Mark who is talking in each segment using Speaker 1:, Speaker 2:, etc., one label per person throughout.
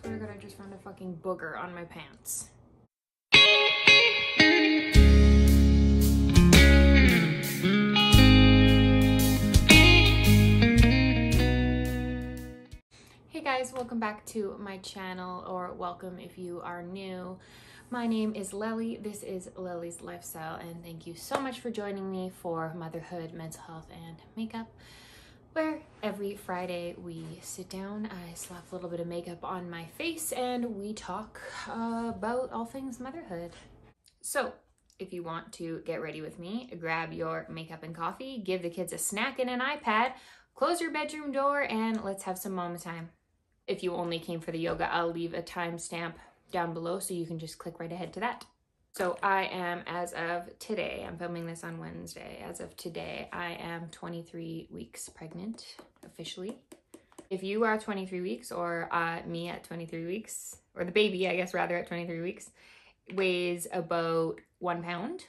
Speaker 1: swear to God, I just found a fucking booger on my pants. Hey guys, welcome back to my channel, or welcome if you are new. My name is Lely. This is Lely's Lifestyle, and thank you so much for joining me for motherhood, mental health, and makeup, where every Friday we sit down, I slap a little bit of makeup on my face, and we talk about all things motherhood. So if you want to get ready with me, grab your makeup and coffee, give the kids a snack and an iPad, close your bedroom door, and let's have some mama time. If you only came for the yoga, I'll leave a timestamp down below so you can just click right ahead to that. So I am, as of today, I'm filming this on Wednesday. As of today, I am 23 weeks pregnant, officially. If you are 23 weeks, or me at 23 weeks, or the baby, I guess, rather, at 23 weeks, weighs about 1 pound.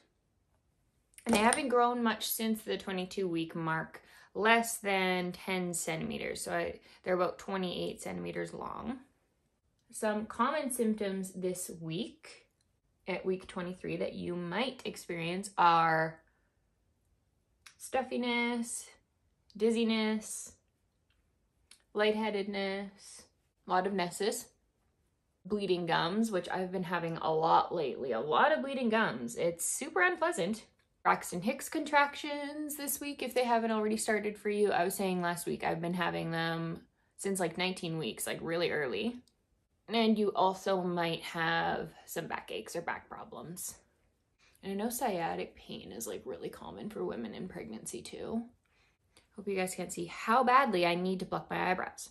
Speaker 1: And they haven't grown much since the 22-week mark, less than 10 centimeters. So they're about 28 centimeters long. Some common symptoms this week, at week 23, that you might experience are stuffiness, dizziness, lightheadedness, a lot of nesses, bleeding gums, which I've been having a lot lately, a lot of bleeding gums. It's super unpleasant. Braxton Hicks contractions this week, if they haven't already started for you. I was saying last week I've been having them since like 19 weeks, like really early. And you also might have some backaches or back problems. And I know sciatic pain is like really common for women in pregnancy too. Hope you guys can see how badly I need to pluck my eyebrows.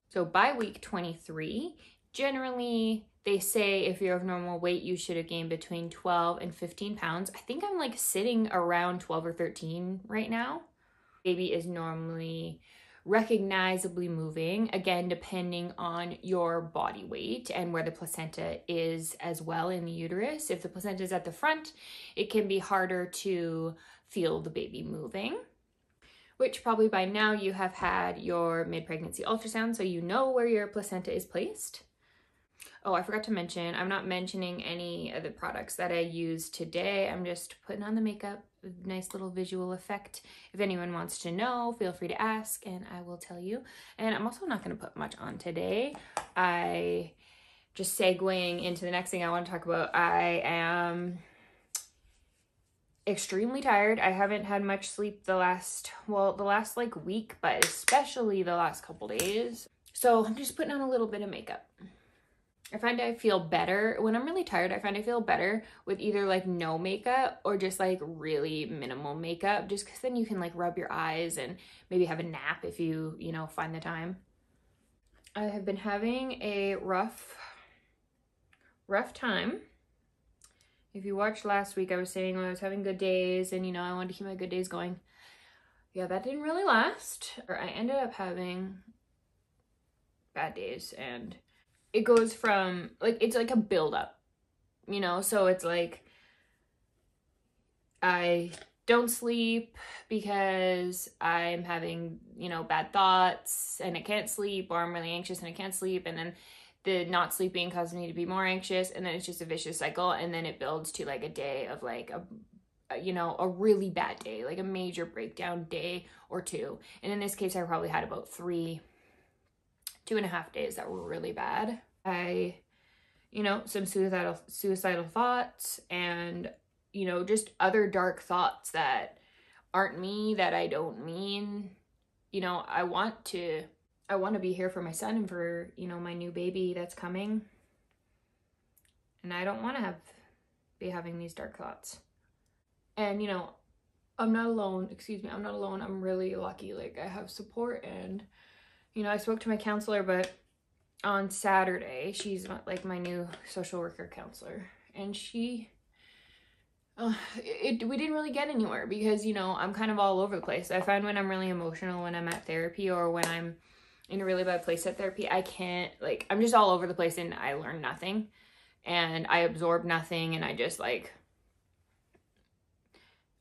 Speaker 1: So by week 23, generally they say if you're of normal weight, you should have gained between 12 and 15 pounds. I think I'm like sitting around 12 or 13 right now. Baby is normally recognizably moving, again, depending on your body weight and where the placenta is as well in the uterus. If the placenta is at the front, it can be harder to feel the baby moving, which probably by now you have had your mid-pregnancy ultrasound, so you know where your placenta is placed. Oh, I forgot to mention, I'm not mentioning any of the products that I use today. I'm just putting on the makeup, a nice little visual effect. If anyone wants to know, feel free to ask and I will tell you. And I'm also not going to put much on today. I just segueing into the next thing I want to talk about. I am extremely tired. I haven't had much sleep the last like week, but especially the last couple days. So I'm just putting on a little bit of makeup. I find I feel better when I'm really tired. I find I feel better with either like no makeup or just like really minimal makeup, just because then you can like rub your eyes and maybe have a nap if you know, find the time. I have been having a rough time. If you watched last week, I was saying I was having good days and, you know, I wanted to keep my good days going. Yeah, that didn't really last. I ended up having bad days, and it goes from like, it's like a buildup, you know? So it's like I don't sleep because I'm having, you know, bad thoughts and I can't sleep, or I'm really anxious and I can't sleep. And then the not sleeping causes me to be more anxious. And then it's just a vicious cycle. And then it builds to like a day of like you know, a really bad day, like a major breakdown day or two. And in this case, I probably had about 2.5 days that were really bad. You know, some suicidal thoughts and, you know, just other dark thoughts that aren't me, that I don't mean. You know, I want to be here for my son and for, you know, my new baby that's coming. And I don't want to be having these dark thoughts. And, you know, I'm not alone. Excuse me, I'm not alone. I'm really lucky. Like, I have support. And, you know, I spoke to my counselor, but on Saturday, she's like my new social worker counselor, and we didn't really get anywhere because, you know, I'm kind of all over the place. I find when I'm really emotional, when I'm at therapy, or when I'm in a really bad place at therapy, I can't, like, I'm just all over the place and I learn nothing and I absorb nothing, and I just like,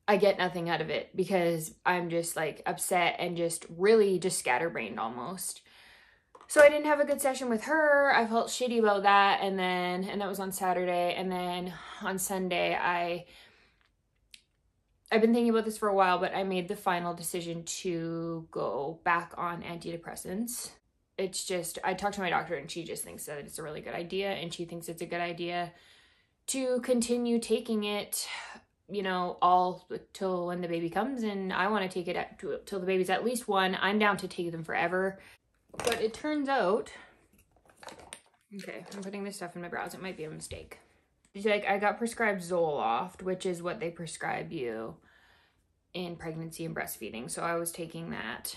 Speaker 1: I get nothing out of it because I'm just like upset and just really just scatterbrained almost. So I didn't have a good session with her. I felt shitty about that. And that was on Saturday. And then on Sunday, I've been thinking about this for a while, but I made the final decision to go back on antidepressants. It's just, I talked to my doctor and she just thinks that it's a really good idea. And she thinks it's a good idea to continue taking it, you know, all till when the baby comes. And I want to take it till the baby's at least 1. I'm down to take them forever. But it turns out, okay, I'm putting this stuff in my brows. It might be a mistake. Like, I got prescribed Zoloft, which is what they prescribe you in pregnancy and breastfeeding. So I was taking that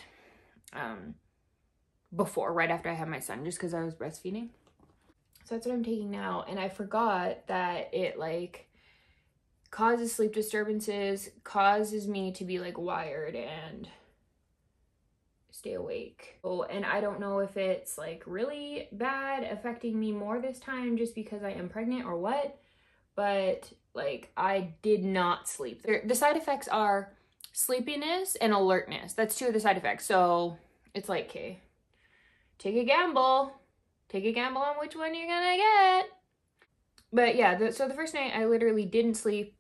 Speaker 1: before, right after I had my son, just because I was breastfeeding. So that's what I'm taking now. And I forgot that it like causes sleep disturbances, causes me to be like wired and stay awake. Oh, and I don't know if it's like really bad affecting me more this time just because I am pregnant or what, but like I did not sleep. The side effects are sleepiness and alertness. That's 2 of the side effects. So it's like, okay, take a gamble. Take a gamble on which one you're gonna get. But yeah, so the first night I literally didn't sleep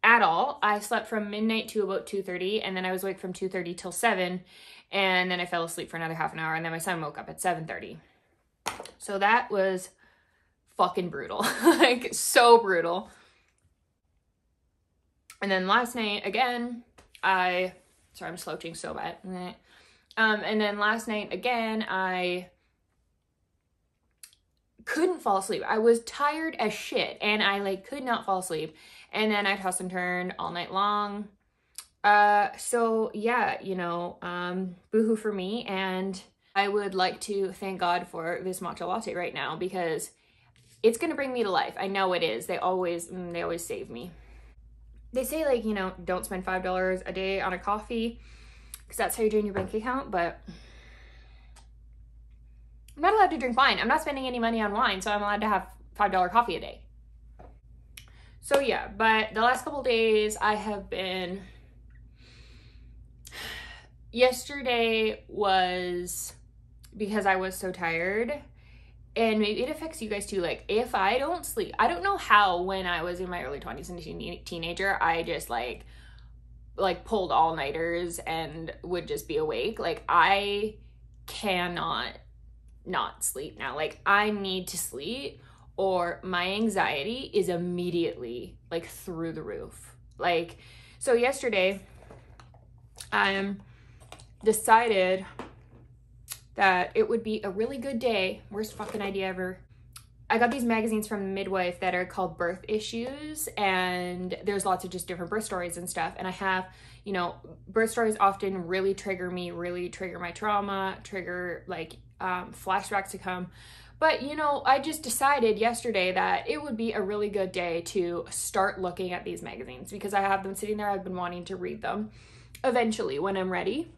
Speaker 1: at all. I slept from midnight to about 2:30, and then I was awake from 2:30 till 7, and then I fell asleep for another half an hour, and then my son woke up at 7:30. So that was fucking brutal. Like, so brutal. And then last night, again, sorry, I'm slouching so bad. And then last night, again, I couldn't fall asleep. I was tired as shit, and I like could not fall asleep. And then I tossed and turned all night long. So yeah, you know, boohoo for me. And I would like to thank God for this matcha latte right now because it's gonna bring me to life. I know it is. They always save me. They say, like, you know, don't spend $5 a day on a coffee because that's how you drain your bank account, but I'm not allowed to drink wine. I'm not spending any money on wine, so I'm allowed to have $5 coffee a day. So yeah, but the last couple days I have been, yesterday was because I was so tired, and maybe it affects you guys too. Like, if I don't sleep, I don't know how when I was in my early 20s and a teenager, I just like pulled all-nighters and would just be awake. Like, I cannot not sleep now. Like, I need to sleep or my anxiety is immediately like through the roof. Like, so yesterday I decided that it would be a really good day. Worst fucking idea ever. I got these magazines from the midwife that are called birth issues, and there's lots of just different birth stories and stuff. And I have, you know, birth stories often really trigger me, really trigger my trauma, trigger like flashbacks to come. But, you know, I just decided yesterday that it would be a really good day to start looking at these magazines because I have them sitting there. I've been wanting to read them eventually when I'm ready.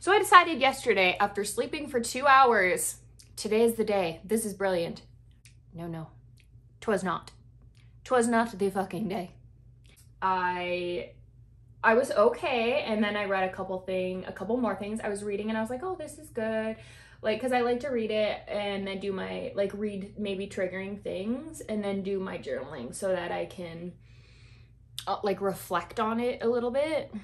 Speaker 1: So I decided yesterday, after sleeping for 2 hours, today is the day. This is brilliant. No, 'twas not. 'Twas not the fucking day. I was okay, and then I read a couple more things. I was reading and I was like, oh, this is good. Like, because I like to read it and then do my, like, read maybe triggering things and then do my journaling so that I can, like, reflect on it a little bit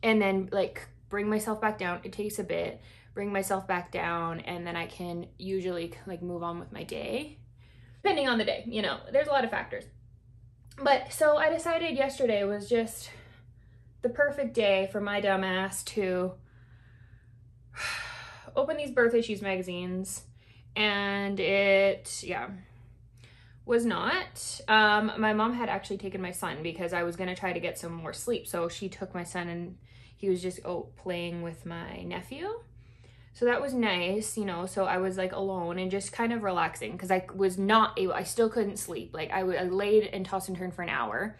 Speaker 1: and then, like, bring myself back down. It takes a bit. Bring myself back down, and then I can usually, like, move on with my day. Depending on the day, you know, there's a lot of factors. But, so I decided yesterday was just the perfect day for my dumb ass to open these birth issues magazines, and it, yeah, was not. My mom had actually taken my son because I was gonna try to get some more sleep, so she took my son and he was just playing with my nephew. So that was nice, you know, so I was like alone and just kind of relaxing because I was not able, I still couldn't sleep. Like, I laid and tossed and turned for an hour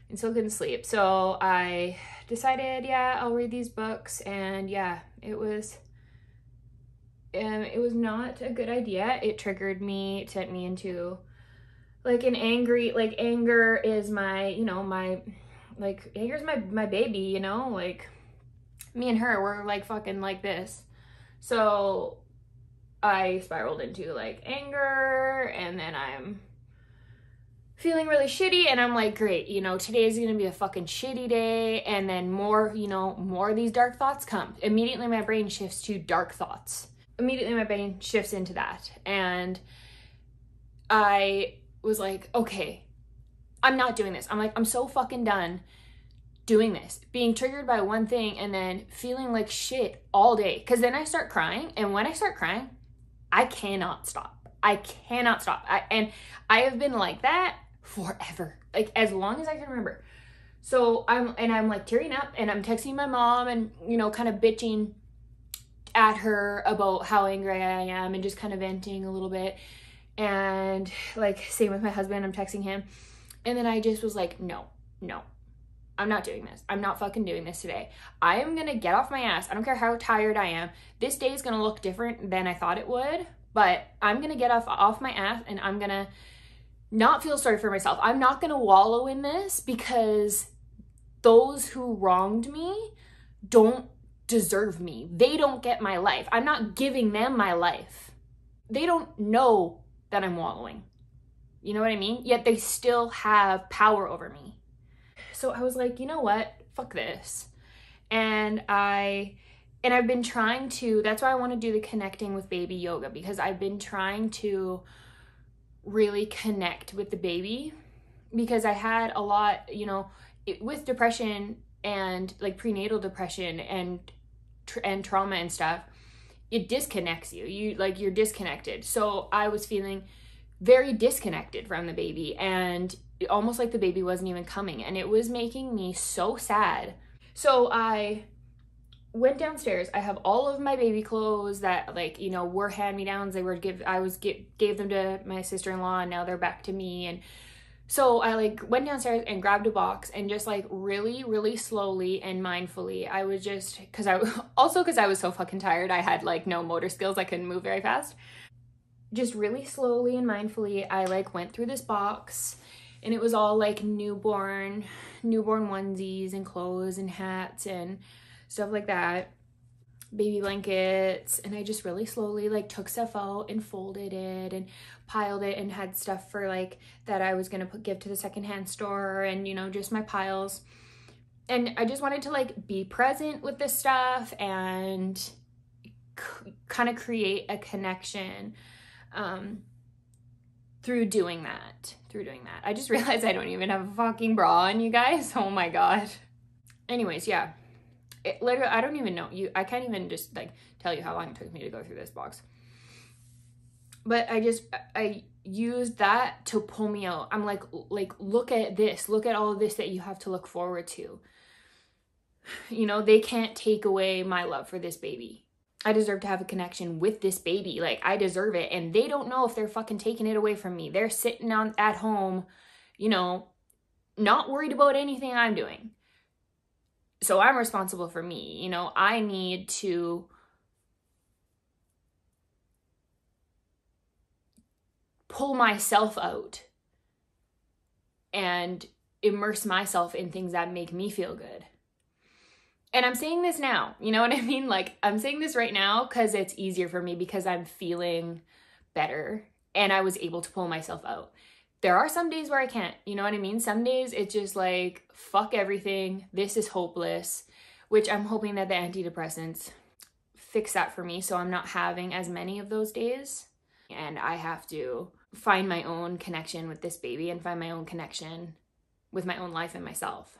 Speaker 1: and still couldn't sleep. So I decided, yeah, I'll read these books, and yeah, it was not a good idea. It triggered me, it sent me into like an angry, like, anger is my, you know, my, like, anger's my baby, you know, like, me and her, we're like fucking like this. So I spiraled into like anger, and then I'm feeling really shitty, and I'm like, great, you know, today is gonna be a fucking shitty day. And then more, you know, more of these dark thoughts come. Immediately my brain shifts to dark thoughts. Immediately my brain shifts into that. And I was like, okay, I'm not doing this. I'm like, I'm so fucking done doing this, being triggered by one thing and then feeling like shit all day. Because then I start crying, and when I start crying, I cannot stop. I cannot stop. And I have been like that forever, like as long as I can remember. So I'm like tearing up, and I'm texting my mom, and, you know, kind of bitching at her about how angry I am, and just kind of venting a little bit. And like, same with my husband, I'm texting him. And then I just was like, no, I'm not doing this. I'm not fucking doing this today. I am gonna get off my ass. I don't care how tired I am. This day is gonna look different than I thought it would, but I'm gonna get off my ass, and I'm gonna not feel sorry for myself. I'm not gonna wallow in this, because those who wronged me don't deserve me. They don't get my life. I'm not giving them my life. They don't know that I'm wallowing. You know what I mean? Yet they still have power over me. So I was like, you know what? Fuck this. And I've been trying to, that's why I want to do the connecting with baby yoga, because I've been trying to really connect with the baby, because I had a lot, you know, with depression and like prenatal depression and trauma and stuff, it disconnects you. You're disconnected. So I was feeling very disconnected from the baby, and almost like the baby wasn't even coming, and it was making me so sad. So I went downstairs. I have all of my baby clothes that, like, you know, were hand-me-downs. They were gave them to my sister-in-law, and now they're back to me. And so I like went downstairs and grabbed a box, and just like really, really slowly and mindfully, I was just, because I was so fucking tired. I had like no motor skills. I couldn't move very fast. Just really slowly and mindfully, I like went through this box, and it was all like newborn onesies and clothes and hats and stuff like that, baby blankets. And I just really slowly like took stuff out and folded it and piled it, and had stuff for like that I was gonna give to the secondhand store, and, you know, just my piles. And I just wanted to like be present with this stuff and kind of create a connection through doing that. I just realized I don't even have a fucking bra on, you guys. Oh my god. Anyways, yeah. It literally, I don't even know. I can't even just like tell you how long it took me to go through this box. But I used that to pull me out. I'm like, look at this. Look at all of this that you have to look forward to. You know, they can't take away my love for this baby. I deserve to have a connection with this baby. Like, I deserve it. And they don't know if they're fucking taking it away from me. They're sitting at home, you know, not worried about anything I'm doing. So I'm responsible for me. You know, I need to pull myself out and immerse myself in things that make me feel good. And I'm saying this now, you know what I mean? Like, I'm saying this right now because it's easier for me, because I'm feeling better and I was able to pull myself out. There are some days where I can't, you know what I mean? Some days it's just like, fuck everything. This is hopeless, which I'm hoping that the antidepressants fix that for me, so I'm not having as many of those days. And I have to find my own connection with this baby and find my own connection with my own life and myself.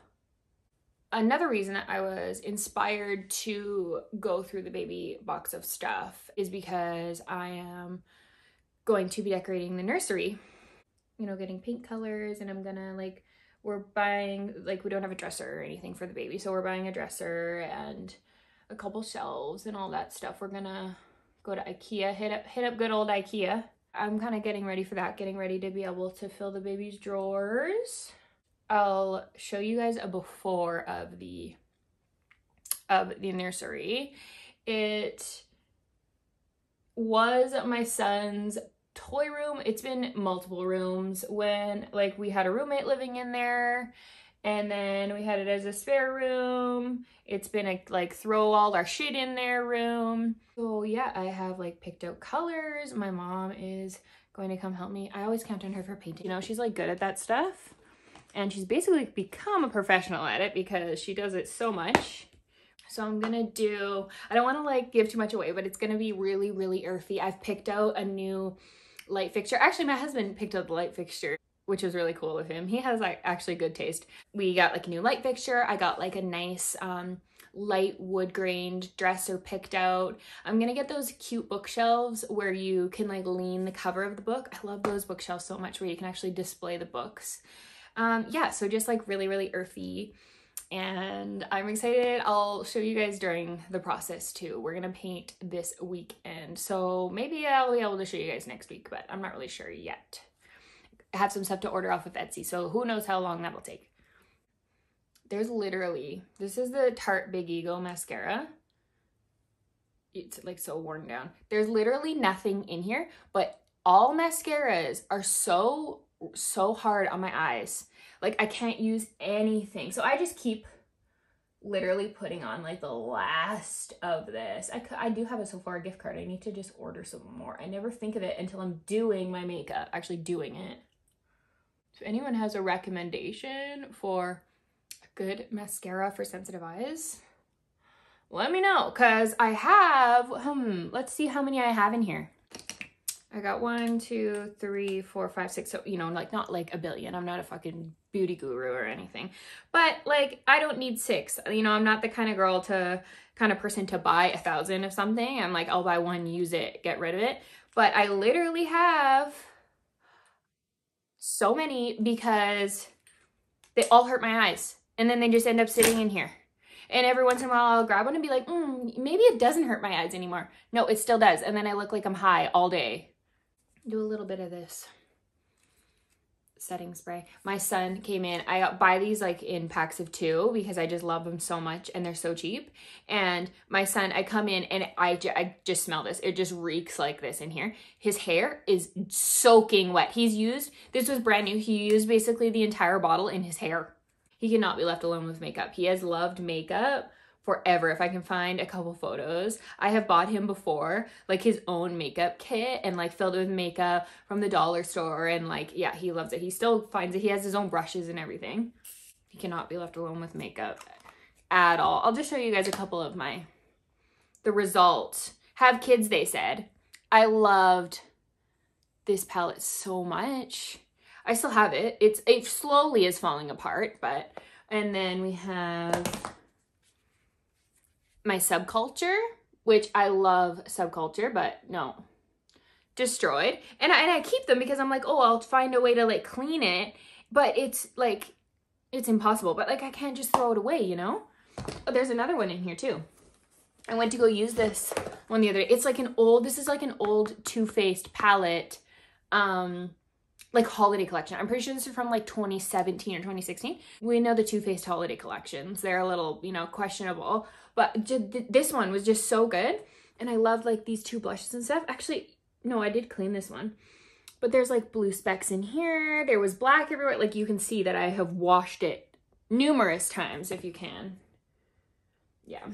Speaker 1: Another reason that I was inspired to go through the baby box of stuff is because I am going to be decorating the nursery, you know, getting paint colors, and I'm gonna like, we're buying, like, we don't have a dresser or anything for the baby, so we're buying a dresser and a couple shelves and all that stuff. We're gonna go to IKEA, hit up good old IKEA. I'm kind of getting ready for that, getting ready to be able to fill the baby's drawers. I'll show you guys a before of the nursery. It was my son's toy room. It's been multiple rooms. When like we had a roommate living in there, And then we had it as a spare room. It's been a like throw all our shit in there room. So yeah, I have like picked out colors. My mom is going to come help me. I always count on her for painting. You know, she's like good at that stuff. And she's basically become a professional at it because she does it so much. So I'm gonna do, I don't wanna like give too much away, but it's gonna be really, really earthy. I've picked out a new light fixture. Actually, my husband picked out the light fixture, which was really cool of him. He has like actually good taste. We got like a new light fixture. I got like a nice light wood grained dresser picked out. I'm gonna get those cute bookshelves where you can like lean the cover of the book. I love those bookshelves so much where you can actually display the books. Yeah, so just like really, really earthy. And I'm excited. I'll show you guys during the process too. We're gonna paint this weekend. So maybe I'll be able to show you guys next week, but I'm not really sure yet. I have some stuff to order off of Etsy, so who knows how long that'll take. There's literally, this is the Tarte Big Ego mascara. It's like so worn down. There's literally nothing in here, but all mascaras are so hard on my eyes. Like I can't use anything. So I just keep literally putting on like the last of this. I do have a Sephora gift card. I need to just order some more. I never think of it until I'm doing my makeup, actually doing it. If anyone has a recommendation for a good mascara for sensitive eyes, let me know, because I have, let's see how many I have in here. I got 1, 2, 3, 4, 5, 6. So, you know, like not like a billion. I'm not a fucking beauty guru or anything. But like, I don't need 6. You know, I'm not the kind of person to buy 1,000 of something. I'm like, I'll buy one, use it, get rid of it. But I literally have so many because they all hurt my eyes. And then they just end up sitting in here. And every once in a while I'll grab one and be like, maybe it doesn't hurt my eyes anymore. No, it still does. And then I look like I'm high all day. Do a little bit of this setting spray. My son came in. I buy these like in packs of 2 because I just love them so much and they're so cheap. And my son, I come in and I just smell this. It just reeks like this in here. His hair is soaking wet. This was brand new. He used basically the entire bottle in his hair. He cannot be left alone with makeup. He has loved makeup forever. If I can find a couple photos, I have bought him before like his own makeup kit and like filled it with makeup from the dollar store, and like, yeah, he loves it. He still finds it. He has his own brushes and everything. He cannot be left alone with makeup at all. I'll just show you guys a couple of the results. Have kids, they said. I loved this palette so much. I still have it. It slowly is falling apart, but, and then we have my Subculture, which I love Subculture, but no, destroyed. And I keep them because I'm like, oh, I'll find a way to like clean it, but it's like, it's impossible. But like, I can't just throw it away, you know? Oh, there's another one in here too. I went to go use this one the other day. It's like this is like an old Too Faced palette, like holiday collection. I'm pretty sure this is from like 2017 or 2016. We know the Too Faced holiday collections. They're a little, you know, questionable, but this one was just so good. And I loved like these 2 blushes and stuff. Actually, no, I did clean this one, but there's like blue specks in here. There was black everywhere. Like you can see that I have washed it numerous times if you can. Yeah.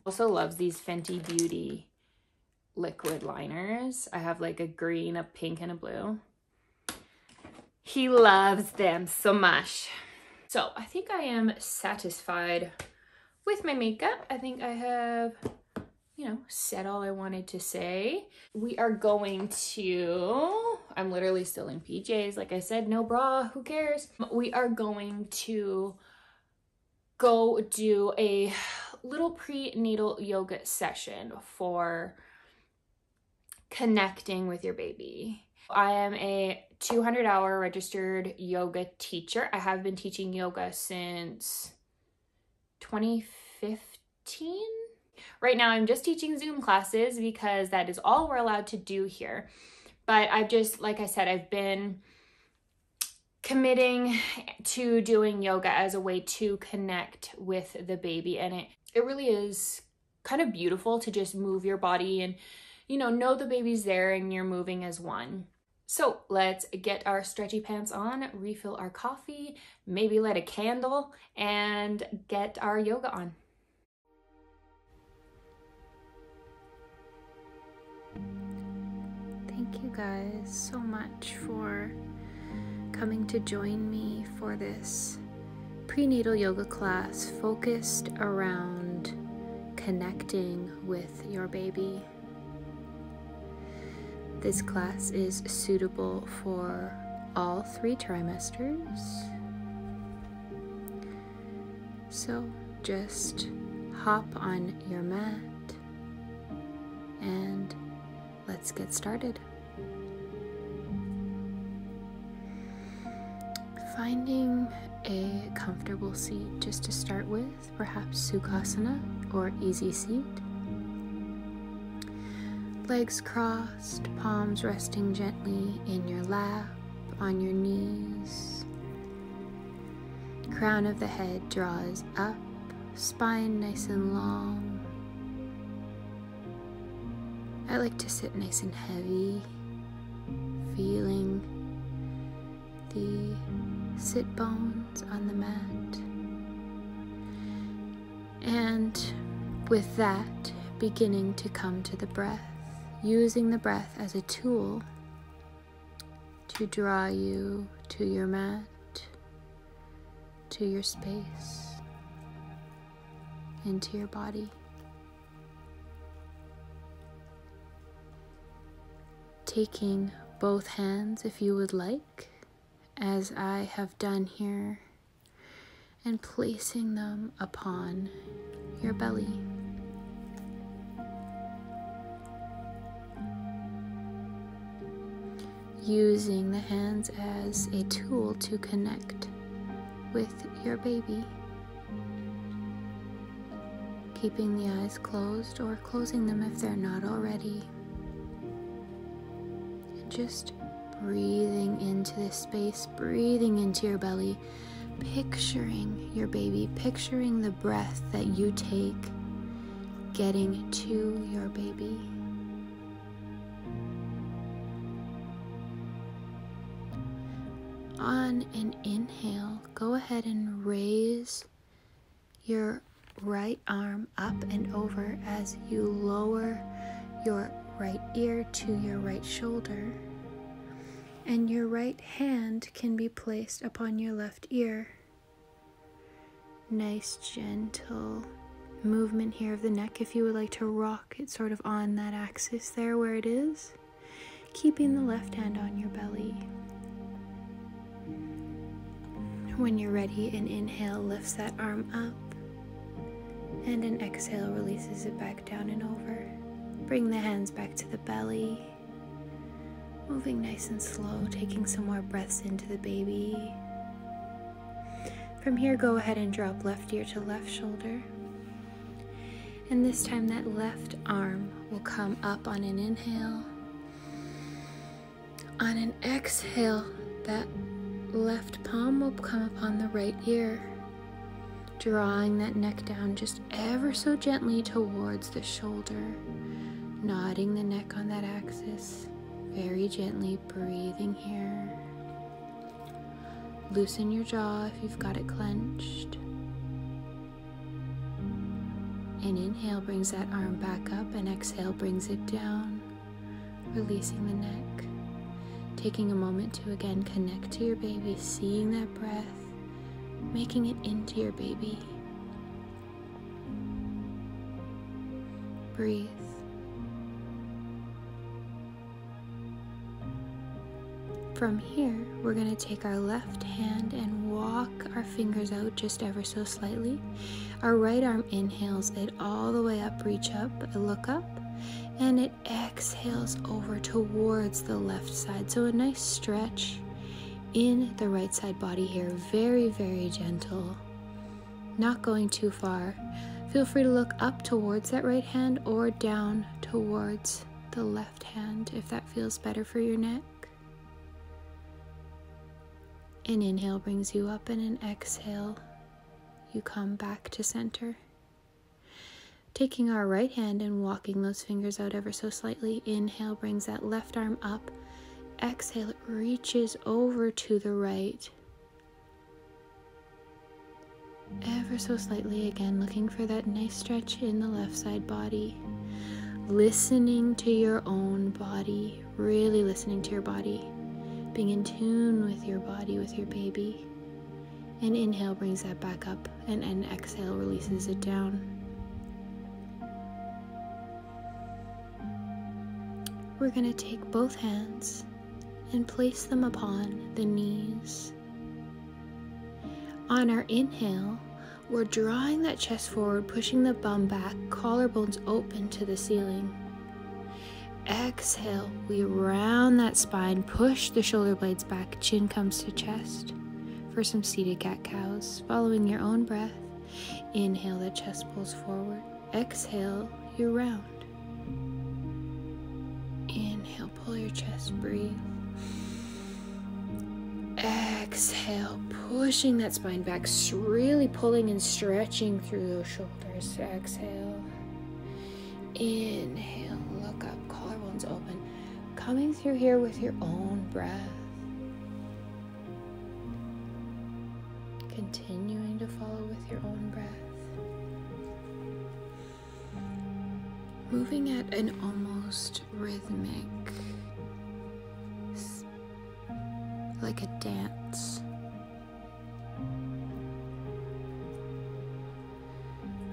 Speaker 1: Also loves these Fenty Beauty liquid liners. I have like a green, a pink, and a blue. He loves them so much. So I think I am satisfied with my makeup. I think I have, you know, said all I wanted to say. We are going to, I'm literally still in PJs. Like I said, no bra, who cares? We are going to go do a little prenatal yoga session for connecting with your baby. I am a 200-hour registered yoga teacher. I have been teaching yoga since 2015. Right now, I'm just teaching Zoom classes because that is all we're allowed to do here. But I've just, like I said, I've been committing to doing yoga as a way to connect with the baby. And it really is kind of beautiful to just move your body and, you know the baby's there and you're moving as one. So let's get our stretchy pants on, refill our coffee, maybe light a candle, and get our yoga on. Thank you guys so much for coming to join me for this prenatal yoga class focused around connecting with your baby. This class is suitable for all 3 trimesters. So just hop on your mat and let's get started. Finding a comfortable seat just to start with, perhaps Sukhasana or easy seat. Legs crossed, palms resting gently in your lap, on your knees. Crown of the head draws up, spine nice and long. I like to sit nice and heavy, feeling the sit bones on the mat. And with that, beginning to come to the breath, using the breath as a tool to draw you to your mat, to your space, into your body. Taking both hands, if you would like, as I have done here, and placing them upon your belly. Using the hands as a tool to connect with your baby. Keeping the eyes closed or closing them if they're not already. And just breathing into this space, breathing into your belly, picturing your baby, picturing the breath that you take getting to your baby. On an inhale, go ahead and raise your right arm up and over as you lower your right ear to your right shoulder. And your right hand can be placed upon your left ear. Nice gentle movement here of the neck if you would like to rock it sort of on that axis there where it is. Keeping the left hand on your belly. When you're ready, an inhale lifts that arm up, and an exhale releases it back down and over. Bring the hands back to the belly, moving nice and slow, taking some more breaths into the baby. From here, go ahead and drop left ear to left shoulder. And this time that left arm will come up on an inhale. On an exhale, that left palm will come upon the right ear, drawing that neck down just ever so gently towards the shoulder, nodding the neck on that axis, very gently breathing here. Loosen your jaw if you've got it clenched. An inhale brings that arm back up, and exhale brings it down, releasing the neck. Taking a moment to again connect to your baby, seeing that breath, making it into your baby. Breathe. From here, we're going to take our left hand and walk our fingers out just ever so slightly. Our right arm inhales it all the way up, reach up, look up. And it exhales over towards the left side. So a nice stretch in the right side body here. Very, very gentle. Not going too far. Feel free to look up towards that right hand or down towards the left hand if that feels better for your neck. An inhale brings you up, and an exhale, you come back to center. Taking our right hand and walking those fingers out ever so slightly. Inhale brings that left arm up. exhale, it reaches over to the right. Ever so slightly again, looking for that nice stretch in the left side body. Listening to your own body, really listening to your body. Being in tune with your body, with your baby. And inhale brings that back up, and an exhale releases it down. We're going to take both hands and place them upon the knees. On our inhale, we're drawing that chest forward, pushing the bum back, collarbones open to the ceiling. Exhale, we round that spine, push the shoulder blades back, chin comes to chest for some seated cat-cows. Following your own breath, inhale, the chest pulls forward. Exhale, you round. Inhale, pull your chest, breathe. Exhale, pushing that spine back, really pulling and stretching through those shoulders. Exhale. Inhale, look up, collarbones open. Coming through here with your own breath. Continuing to follow with your own breath. Moving at an almost rhythmic, like a dance.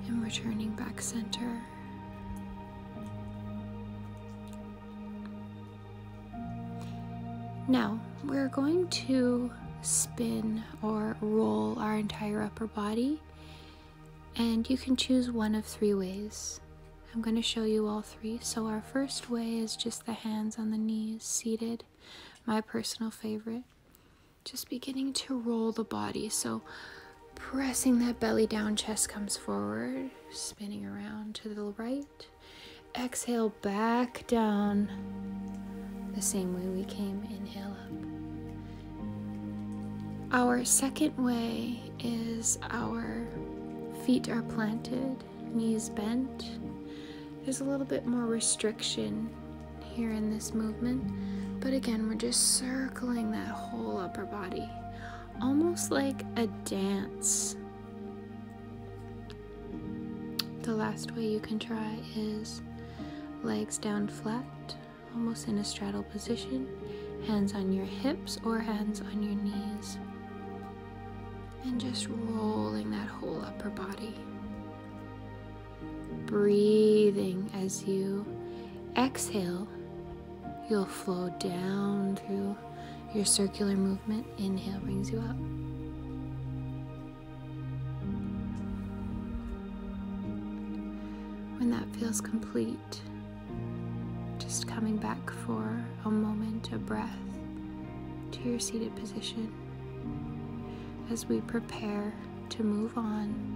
Speaker 1: And returning back center. Now, we're going to spin or roll our entire upper body, and you can choose one of three ways. I'm going to show you all three. So our first way is just the hands on the knees, seated, my personal favorite. Just beginning to roll the body, so pressing that belly down, chest comes forward, spinning around to the right. Exhale, back down the same way we came, inhale up. Our second way is our feet are planted, knees bent. There's a little bit more restriction here in this movement. But again, we're just circling that whole upper body, almost like a dance. The last way you can try is legs down flat, almost in a straddle position, hands on your hips or hands on your knees, and just rolling that whole upper body. Breathing as you exhale. You'll flow down through your circular movement. Inhale brings you up. When that feels complete, just coming back for a moment, a breath, to your seated position as we prepare to move on.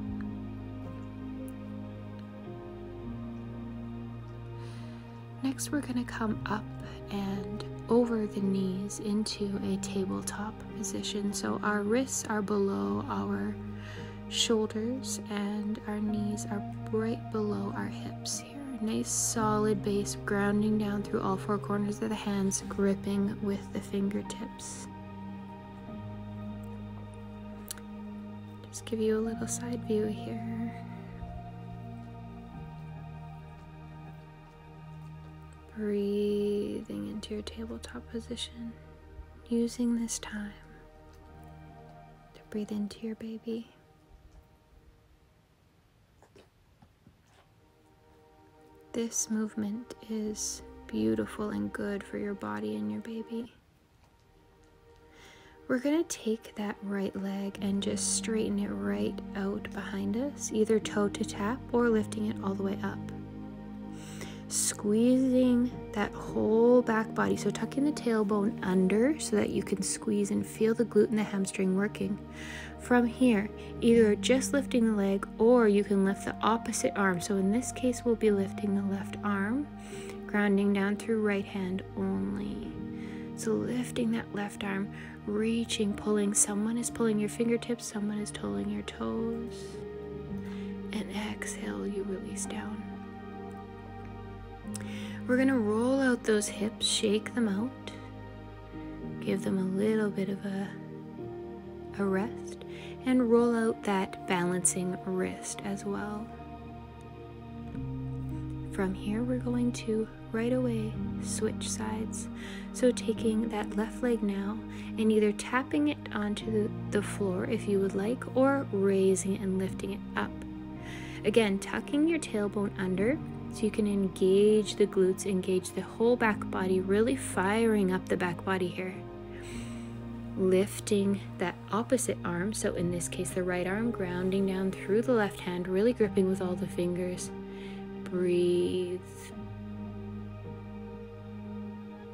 Speaker 1: Next, we're going to come up and over the knees into a tabletop position. So our wrists are below our shoulders and our knees are right below our hips here. Nice solid base, grounding down through all four corners of the hands, gripping with the fingertips. Just give you a little side view here. Breathing into your tabletop position, using this time to breathe into your baby. This movement is beautiful and good for your body and your baby. We're going to take that right leg and just straighten it right out behind us, either toe to tap or lifting it all the way up. Squeezing that whole back body, so tucking the tailbone under so that you can squeeze and feel the glute and the hamstring working. From here, either just lifting the leg or you can lift the opposite arm. So in this case, we'll be lifting the left arm, grounding down through right hand only. So lifting that left arm, reaching, pulling. Someone is pulling your fingertips, someone is pulling your toes. And exhale, you release down. We're going to roll out those hips, shake them out,
Speaker 2: give them a little bit of a rest, and roll out that balancing wrist as well. From here, we're going to right away switch sides. So taking that left leg now and either tapping it onto the floor if you would like, or raising it and lifting it up. Again, tucking your tailbone under so you can engage the glutes, engage the whole back body, really firing up the back body here. Lifting that opposite arm, so in this case the right arm, grounding down through the left hand, really gripping with all the fingers. Breathe.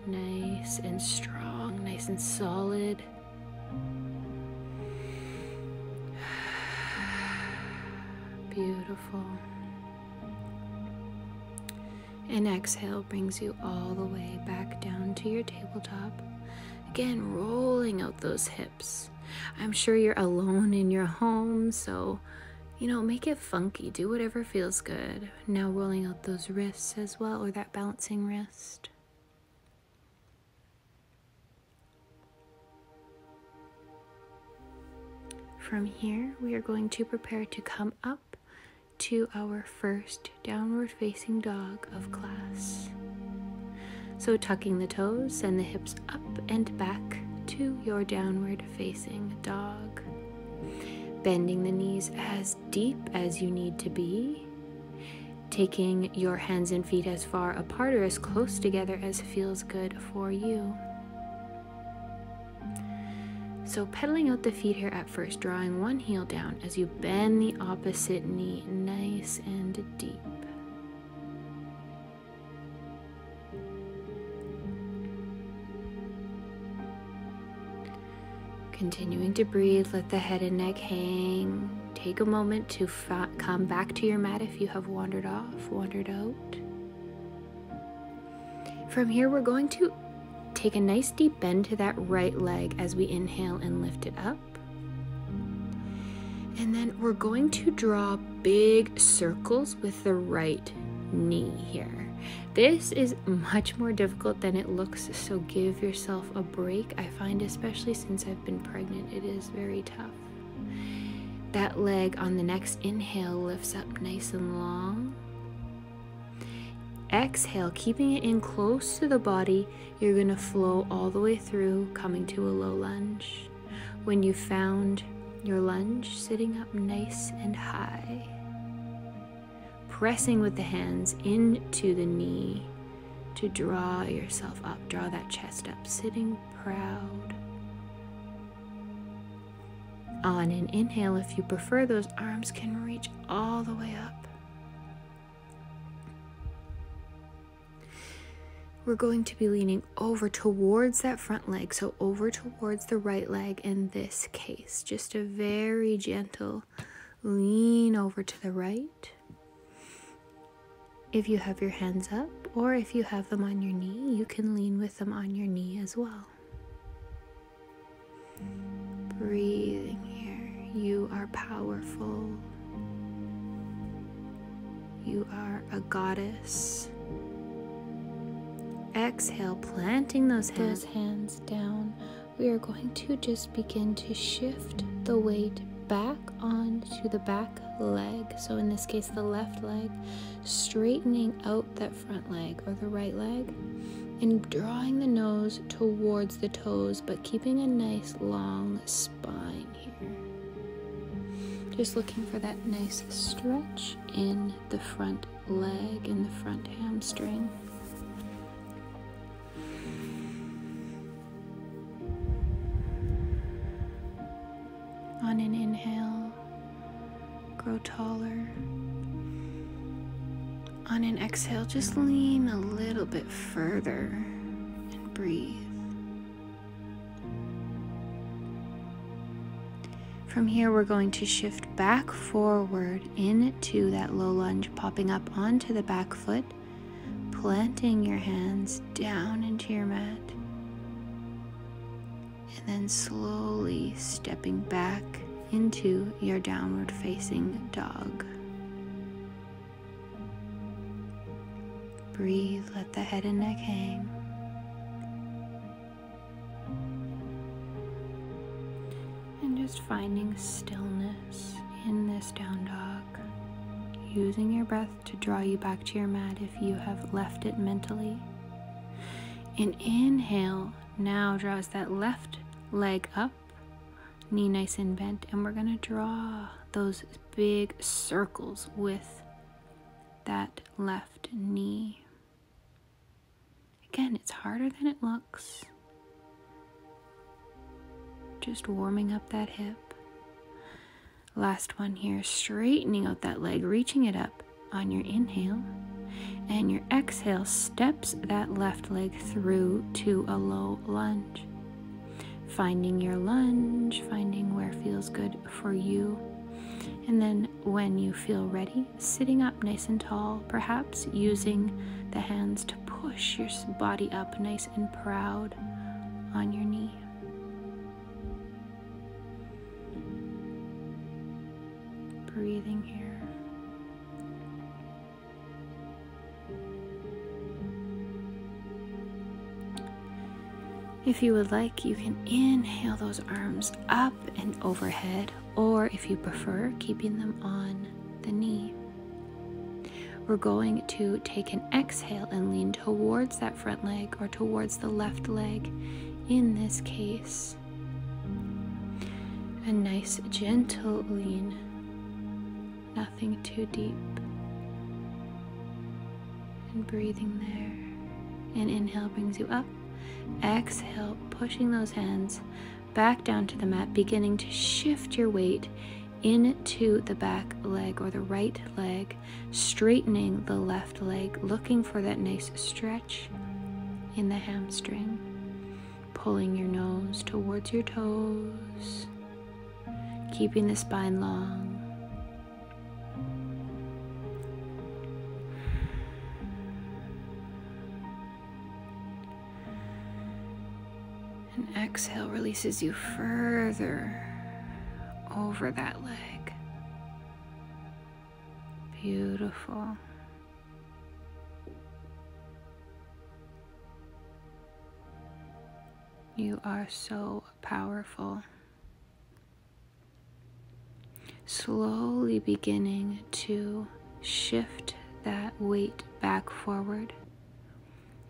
Speaker 2: Nice and strong, nice and solid. Beautiful. And exhale brings you all the way back down to your tabletop. Again, rolling out those hips. I'm sure you're alone in your home, so, make it funky. Do whatever feels good. Now rolling out those wrists as well, or that balancing wrist. From here, we are going to prepare to come up to our first downward facing dog of class. So tucking the toes, send the hips up and back to your downward facing dog. Bending the knees as deep as you need to be. Taking your hands and feet as far apart or as close together as feels good for you. So pedaling out the feet here at first, drawing one heel down as you bend the opposite knee nice and deep. Continuing to breathe, let the head and neck hang. Take a moment to come back to your mat if you have wandered off, wandered out. From here, we're going to take a nice deep bend to that right leg as we inhale and lift it up. And then we're going to draw big circles with the right knee here. This is much more difficult than it looks, so give yourself a break. I find, especially since I've been pregnant, it is very tough. That leg on the next inhale lifts up nice and long. Exhale, keeping it in close to the body, you're going to flow all the way through, coming to a low lunge. When you found your lunge, sitting up nice and high. Pressing with the hands into the knee to draw yourself up, draw that chest up, sitting proud. On an inhale, if you prefer, those arms can reach all the way up. We're going to be leaning over towards that front leg, so over towards the right leg in this case. Just a very gentle lean over to the right. If you have your hands up, or if you have them on your knee, you can lean with them on your knee as well. Breathing here. You are powerful. You are a goddess. Exhale, planting those hands down. We are going to just begin to shift the weight back onto the back leg. So in this case, the left leg, straightening out that front leg or the right leg, and drawing the nose towards the toes, but keeping a nice long spine here. Just looking for that nice stretch in the front leg and the front hamstring. On an inhale, grow taller. On an exhale, just lean a little bit further and breathe. From here, we're going to shift back forward into that low lunge, popping up onto the back foot, planting your hands down into your mat. And then slowly stepping back into your downward facing dog. Breathe, let the head and neck hang. just finding stillness in this down dog. Using your breath to draw you back to your mat if you have left it mentally. And inhale now draws that left leg up, knee nice and bent, and we're going to draw those big circles with that left knee. Again, it's harder than it looks. Just warming up that hip. Last one here, straightening out that leg, reaching it up on your inhale, and your exhale steps that left leg through to a low lunge. Finding your lunge, finding where feels good for you. And then when you feel ready, sitting up nice and tall, perhaps using the hands to push your body up nice and proud on your knee. Breathing here. If you would like, you can inhale those arms up and overhead, or if you prefer, keeping them on the knee. We're going to take an exhale and lean towards that front leg or towards the left leg in this case. A nice gentle lean, nothing too deep. And breathing there. And inhale brings you up. Exhale, pushing those hands back down to the mat, beginning to shift your weight into the back leg or the right leg, straightening the left leg, looking for that nice stretch in the hamstring, pulling your nose towards your toes, keeping the spine long. And exhale releases you further over that leg. Beautiful. You are so powerful. Slowly beginning to shift that weight back forward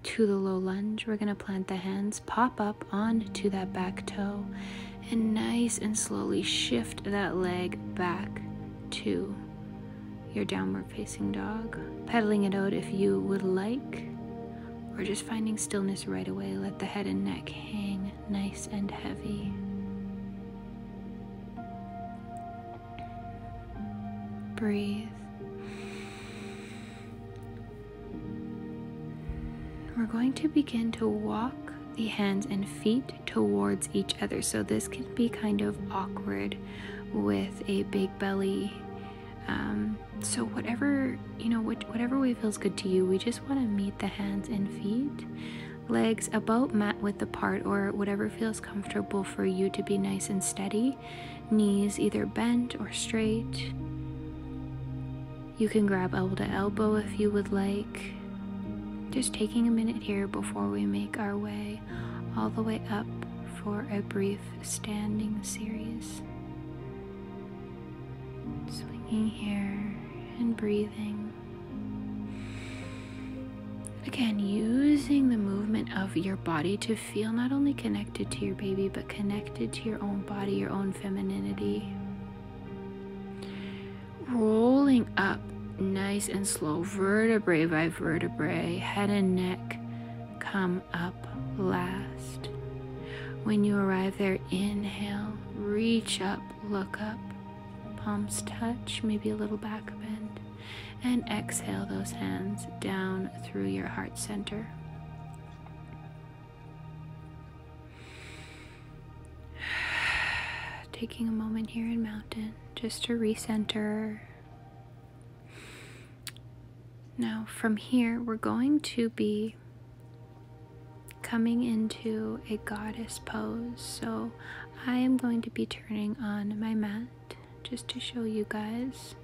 Speaker 2: to the low lunge. We're going to plant the hands, pop up onto that back toe, and nice and slowly shift that leg back to your downward facing dog. Pedaling it out if you would like, or just finding stillness right away. Let the head and neck hang nice and heavy. Breathe. We're going to begin to walk the hands and feet towards each other. So this can be kind of awkward with a big belly. So whatever way feels good to you, we just want to meet the hands and feet, legs about mat width apart, or whatever feels comfortable for you to be nice and steady. Knees either bent or straight. You can grab elbow to elbow if you would like. Just taking a minute here before we make our way all the way up for a brief standing series. Swinging here and breathing. Again, using the movement of your body to feel not only connected to your baby, but connected to your own body, your own femininity. Rolling up nice and slow, vertebrae by vertebrae, head and neck come up last. When you arrive there, inhale, reach up, look up, palms touch, maybe a little back bend, and exhale those hands down through your heart center. Taking a moment here in mountain just to recenter. Now from here, we're going to be coming into a goddess pose. So I am going to be turning on my mat just to show you guys.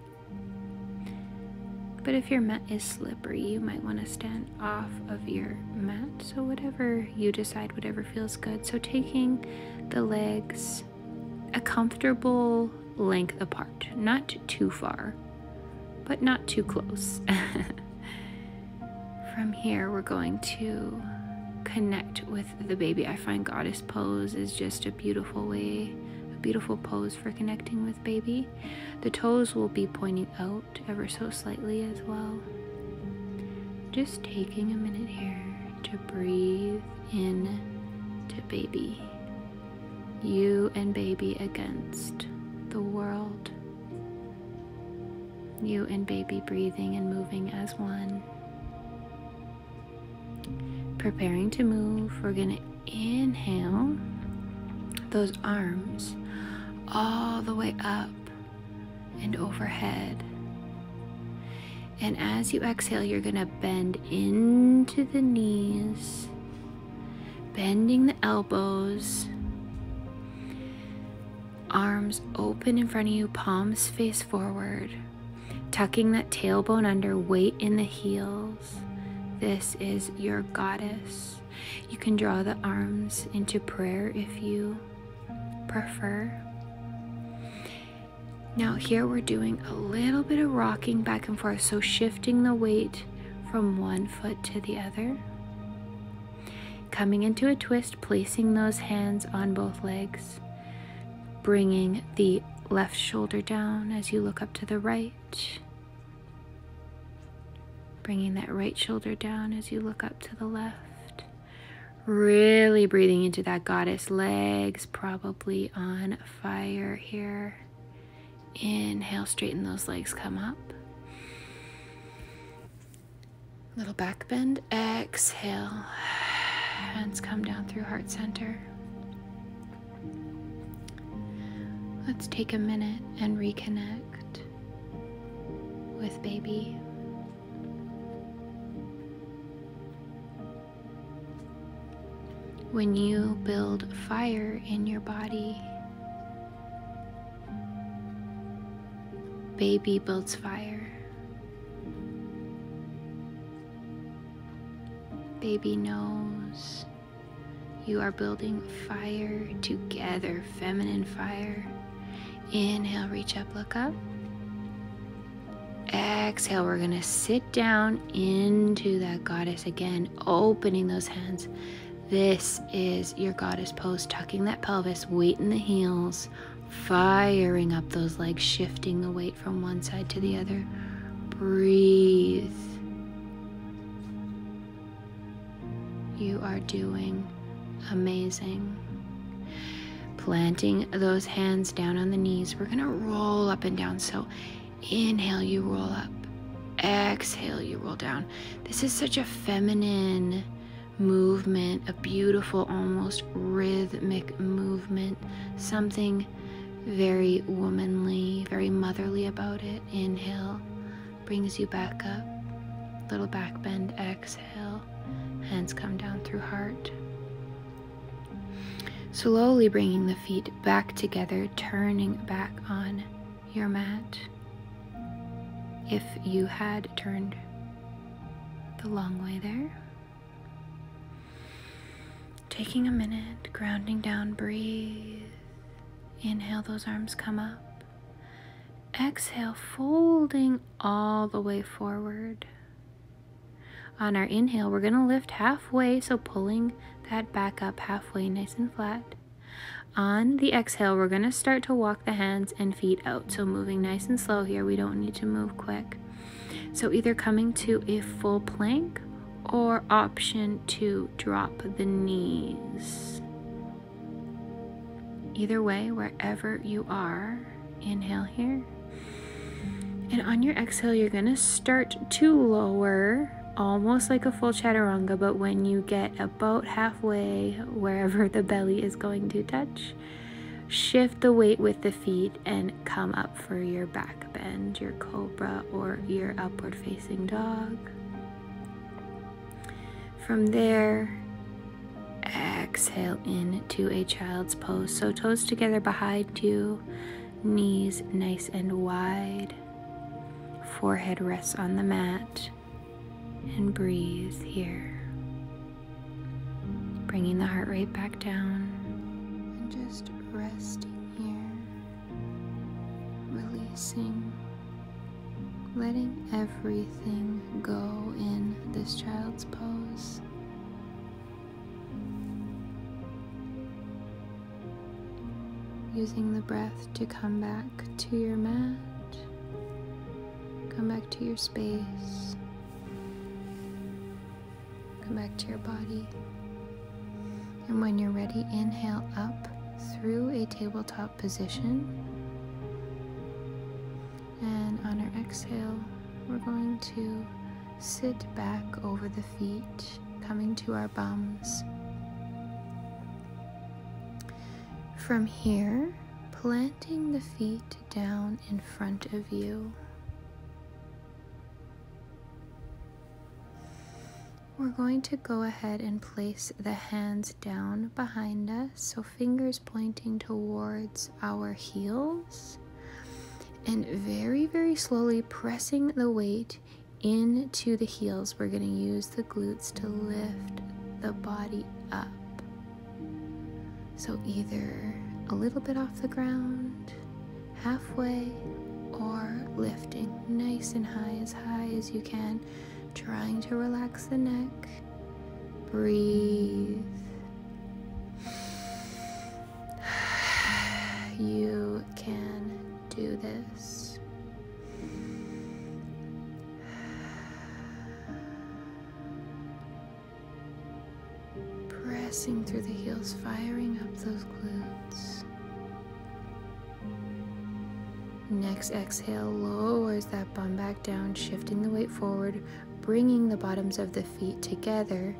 Speaker 2: But if your mat is slippery, you might want to stand off of your mat. So whatever you decide, whatever feels good. So taking the legs a comfortable length apart, not too far, but not too close. From here, we're going to connect with the baby. I find goddess pose is just a beautiful way, a beautiful pose for connecting with baby. The toes will be pointing out ever so slightly as well. Just taking a minute here to breathe in to baby. You and baby against the world. You and baby breathing and moving as one. Preparing to move, we're going to inhale those arms all the way up and overhead. And as you exhale, you're going to bend into the knees, bending the elbows, arms open in front of you, palms face forward, tucking that tailbone under, weight in the heels. This is your goddess. You can draw the arms into prayer if you prefer. Now here we're doing a little bit of rocking back and forth, so shifting the weight from one foot to the other. Coming into a twist, placing those hands on both legs, bringing the left shoulder down as you look up to the right. Bringing that right shoulder down as you look up to the left. Really breathing into that goddess. Legs probably on fire here. Inhale, straighten those legs, come up. Little back bend. Exhale. Hands come down through heart center. Let's take a minute and reconnect with baby. When you build fire in your body, baby builds fire. Baby knows you are building fire together, feminine fire. Inhale, reach up, look up. Exhale, we're gonna sit down into that goddess again, opening those hands. This is your goddess pose, tucking that pelvis, weight in the heels, firing up those legs, shifting the weight from one side to the other. Breathe. You are doing amazing. Planting those hands down on the knees, we're gonna roll up and down. So inhale, you roll up. Exhale, you roll down. This is such a feminine movement, a beautiful, almost rhythmic movement, something very womanly, very motherly about it. Inhale, brings you back up, little back bend. Exhale, hands come down through heart. Slowly bringing the feet back together, turning back on your mat. If you had turned the long way there. Taking a minute, grounding down, breathe. Inhale, those arms come up. Exhale, folding all the way forward. On our inhale, we're going to lift halfway, so pulling that back up halfway, nice and flat. On the exhale, we're going to start to walk the hands and feet out, so moving nice and slow here. We don't need to move quick. So either coming to a full plank or option to drop the knees. Either way, wherever you are, inhale here. And on your exhale, you're going to start to lower, almost like a full chaturanga, but when you get about halfway, wherever the belly is going to touch, shift the weight with the feet and come up for your back bend, your cobra, or your upward facing dog. From there, exhale into a child's pose. So toes together behind you, knees nice and wide, forehead rests on the mat, and breathe here. Bringing the heart rate back down and just resting here. releasing, letting everything go in this child's pose. Using the breath to come back to your mat, come back to your space, come back to your body. And when you're ready, inhale up through a tabletop position. And on our exhale, we're going to sit back over the feet, coming to our bums. From here, planting the feet down in front of you. We're going to go ahead and place the hands down behind us, so fingers pointing towards our heels, and very, very slowly pressing the weight into the heels. We're going to use the glutes to lift the body up. So either a little bit off the ground, halfway, or lifting nice and high as you can, trying to relax the neck. Breathe. You can do this. Pressing through the heels, firing up those glutes. Next exhale lowers that bum back down, shifting the weight forward, bringing the bottoms of the feet together.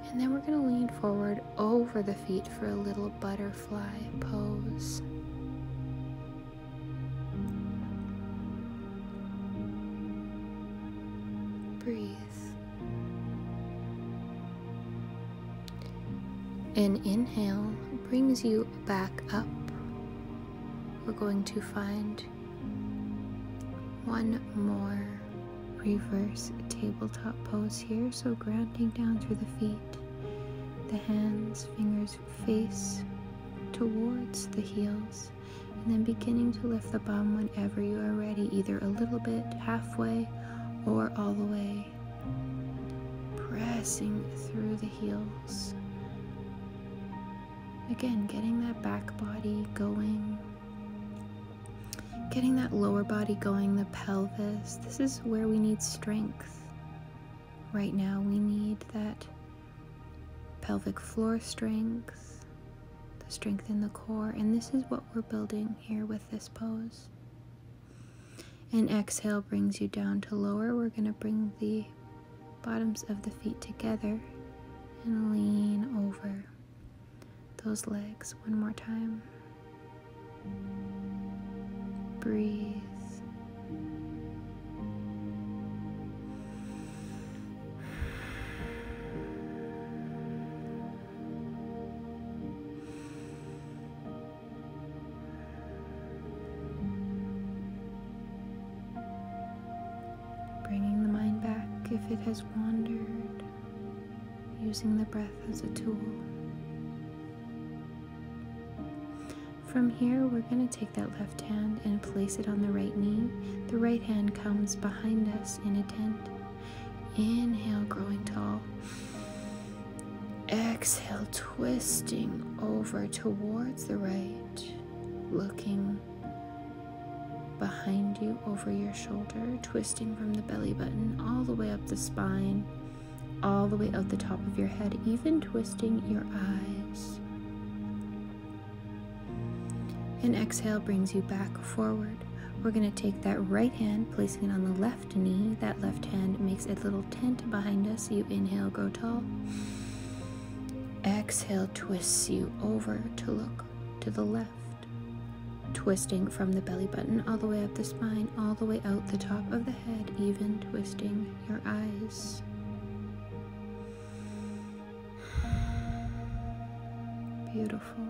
Speaker 2: And then we're going to lean forward over the feet for a little butterfly pose. Breathe. An inhale brings you back up. We're going to find one more reverse tabletop pose here. So grounding down through the feet, the hands, fingers face towards the heels, and then beginning to lift the bum whenever you are ready, either a little bit, halfway, or all the way. Pressing through the heels. Again, getting that back body going, getting that lower body going, the pelvis. This is where we need strength. Right now we need that pelvic floor strength, the strength in the core, and this is what we're building here with this pose. And exhale brings you down to lower. We're going to bring the bottoms of the feet together and lean over those legs one more time. Breathe. Bringing the mind back if it has wandered, using the breath as a tool. From here, we're going to take that left hand and place it on the right knee. The right hand comes behind us in a tent. Inhale, growing tall. Exhale, twisting over towards the right, looking behind you over your shoulder, twisting from the belly button all the way up the spine, all the way out the top of your head, even twisting your eyes. And exhale brings you back forward. We're going to take that right hand, placing it on the left knee. That left hand makes a little tent behind us. You inhale, grow tall. Exhale twists you over to look to the left, twisting from the belly button all the way up the spine, all the way out the top of the head, even twisting your eyes. Beautiful.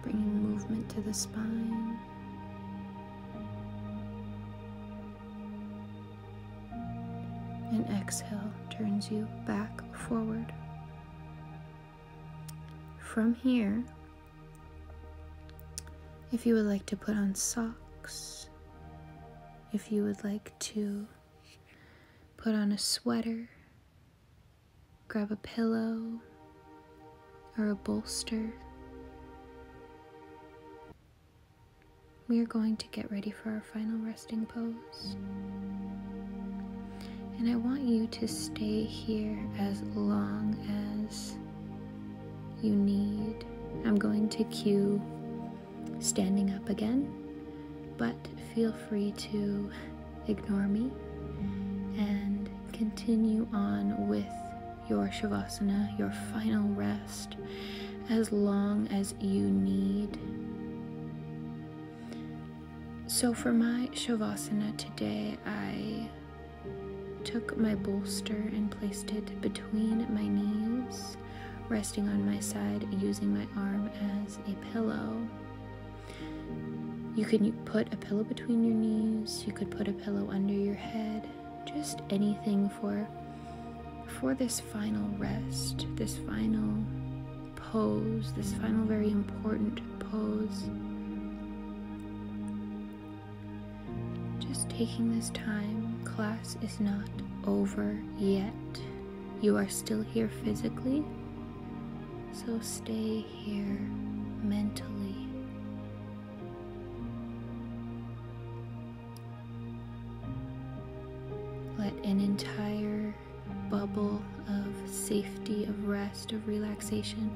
Speaker 2: Bringing movement to the spine. And exhale turns you back forward. From here, If you would like to put on socks, if you would like to put on a sweater, grab a pillow or a bolster, we are going to get ready for our final resting pose. And I want you to stay here as long as you need. I'm going to cue standing up again, but feel free to ignore me and continue on with your Shavasana, your final rest, as long as you need. So for my Shavasana today, I took my bolster and placed it between my knees, resting on my side, using my arm as a pillow. You could put a pillow between your knees, you could put a pillow under your head, just anything for this final rest, this final pose, this final very important pose. Just taking this time. Class is not over yet. You are still here physically, so stay here mentally. Let an entire bubble of safety, of rest, of relaxation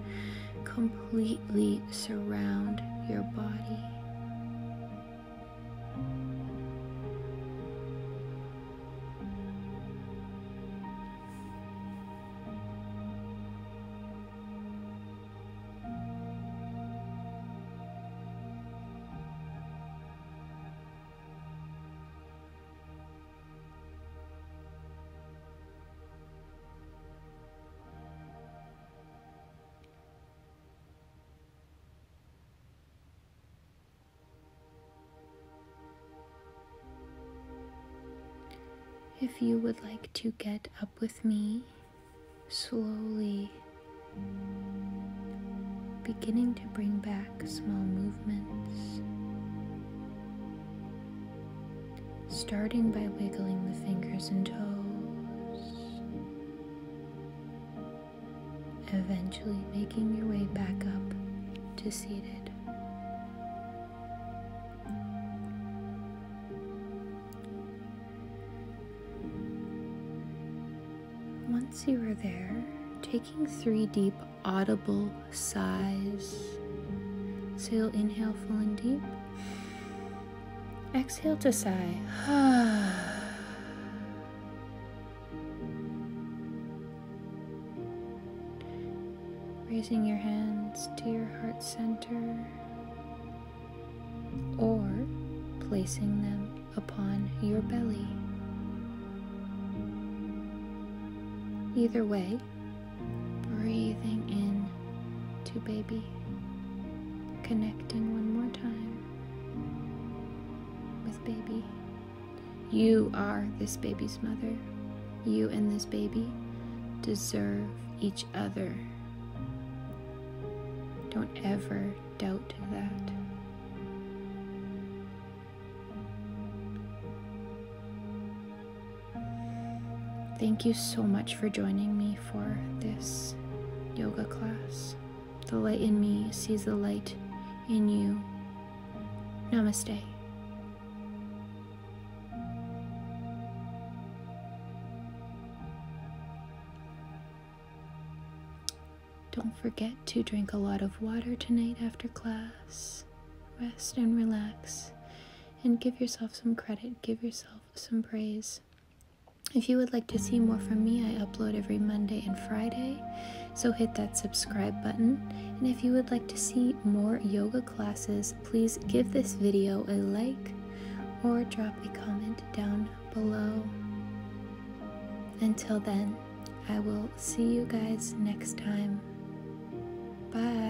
Speaker 2: completely surround your body. If you would like to get up with me, slowly beginning to bring back small movements, starting by wiggling the fingers and toes, eventually making your way back up to seated. Once you are there, taking 3 deep audible sighs. So you'll inhale full and deep. Exhale to sigh. Raising your hands to your heart center or placing them upon your belly. Either way, breathing in to baby, connecting one more time with baby. You are this baby's mother. You and this baby deserve each other. Don't ever doubt that. Thank you so much for joining me for this yoga class. The light in me sees the light in you. Namaste. Don't forget to drink a lot of water tonight after class. Rest and relax. And give yourself some credit. Give yourself some praise. If you would like to see more from me, I upload every Monday and Friday, so hit that subscribe button. And if you would like to see more yoga classes, please give this video a like or drop a comment down below. Until then, I will see you guys next time. Bye.